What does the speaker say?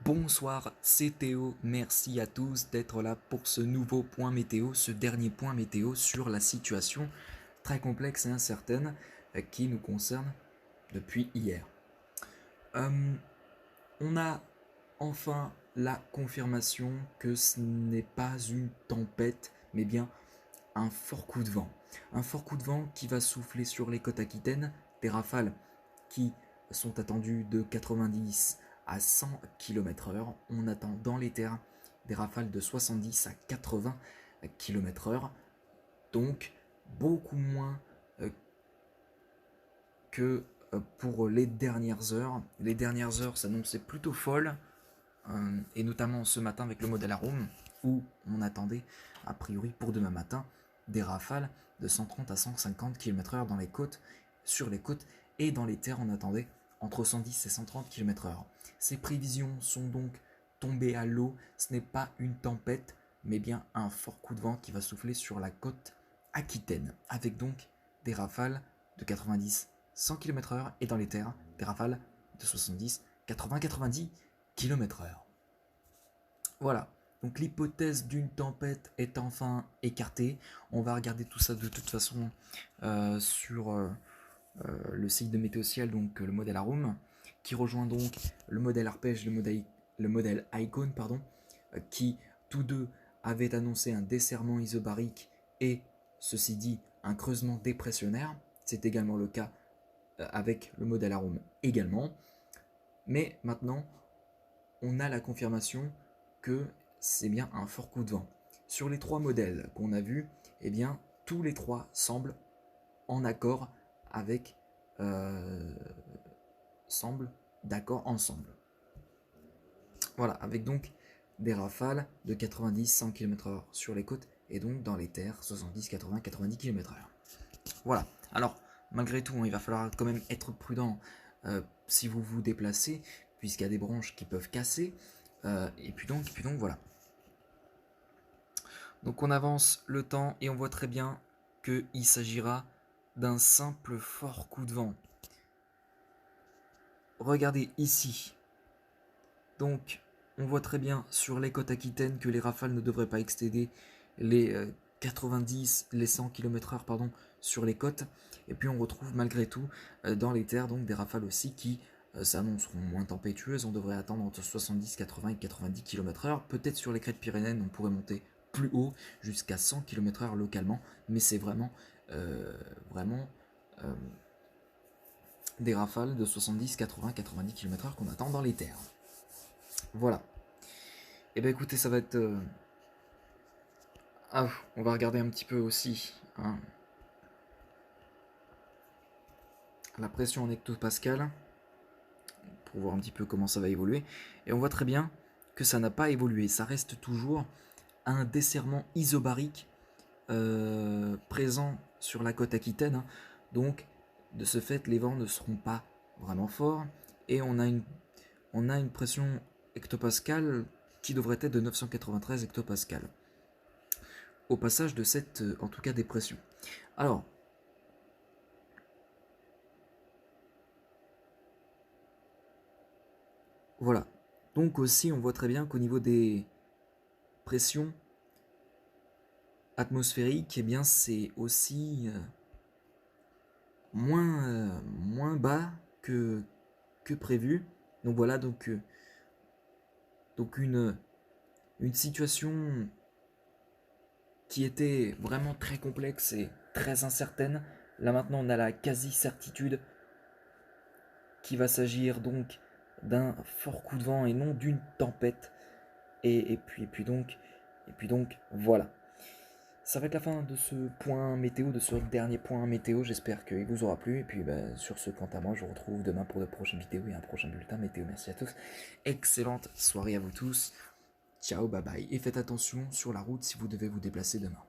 Bonsoir, c'est Théo, merci à tous d'être là pour ce nouveau point météo, ce dernier point météo sur la situation très complexe et incertaine qui nous concerne depuis hier. On a enfin la confirmation que ce n'est pas une tempête, mais bien un fort coup de vent. Un fort coup de vent qui va souffler sur les côtes aquitaines, des rafales qui sont attendues de 90 à 100 km/h. On attend dans les terres des rafales de 70 à 80 km/h. Donc beaucoup moins que pour les dernières heures. Les dernières heures s'annonçaient plutôt folles, et notamment ce matin avec le modèle Arum, où on attendait, a priori pour demain matin, des rafales de 130 à 150 km/h dans les côtes, sur les côtes, et dans les terres on attendait entre 110 et 130 km/h. Ces prévisions sont donc tombées à l'eau, ce n'est pas une tempête, mais bien un fort coup de vent qui va souffler sur la côte aquitaine, avec donc des rafales de 90-100 km/h, et dans les terres, des rafales de 70, 80, 90 km/h. Voilà, donc l'hypothèse d'une tempête est enfin écartée. On va regarder tout ça de toute façon sur le site de Météociel, donc le modèle Arum, qui rejoint donc le modèle Arpège, le modèle Icon, pardon, qui tous deux avaient annoncé un desserrement isobarique et, ceci dit, un creusement dépressionnaire. C'est également le cas avec le modèle Arum également. Mais maintenant, on a la confirmation que c'est bien un fort coup de vent. Sur les trois modèles qu'on a vus, eh bien, tous les trois semblent en accord avec semblent d'accord ensemble. Voilà, avec donc des rafales de 90-100 km/h sur les côtes et donc dans les terres 70, 80, 90 km/h. Voilà, alors malgré tout, il va falloir quand même être prudent si vous vous déplacez, puisqu'il y a des branches qui peuvent casser, et puis donc voilà. Donc on avance le temps et on voit très bien qu'il s'agira d'un simple fort coup de vent. Regardez ici. Donc on voit très bien sur les côtes aquitaines que les rafales ne devraient pas excéder les 90, les 100 km/h pardon, sur les côtes. Et puis on retrouve malgré tout dans les terres donc des rafales aussi qui s'annonceront moins tempétueuses. On devrait attendre entre 70, 80 et 90 km/h. Peut-être sur les crêtes pyrénéennes on pourrait monter plus haut, jusqu'à 100 km/h localement, mais c'est vraiment des rafales de 70, 80, 90 km/h qu'on attend dans les terres. Voilà. Et bien écoutez, ça va être... on va regarder un petit peu aussi la pression en hectopascal, pour voir un petit peu comment ça va évoluer. Et on voit très bien que ça n'a pas évolué. Ça reste toujours un desserrement isobarique présent sur la côte aquitaine. Donc, de ce fait, les vents ne seront pas vraiment forts. Et on a une pression hectopascale qui devrait être de 993 hectopascales au passage de cette, en tout cas, dépression. Alors, voilà. Donc aussi, on voit très bien qu'au niveau des pressions atmosphériques, eh bien, c'est aussi moins bas que prévu. Donc voilà, donc une situation qui était vraiment très complexe et très incertaine. Là maintenant, on a la quasi-certitude qu'il va s'agir donc d'un fort coup de vent et non d'une tempête. Et puis donc, voilà. Ça va être la fin de ce point météo, de ce dernier point météo. J'espère qu'il vous aura plu. Et puis sur ce, quant à moi, je vous retrouve demain pour de prochaines vidéos et un prochain bulletin météo. Merci à tous. Excellente soirée à vous tous. Ciao, bye bye. Et faites attention sur la route si vous devez vous déplacer demain.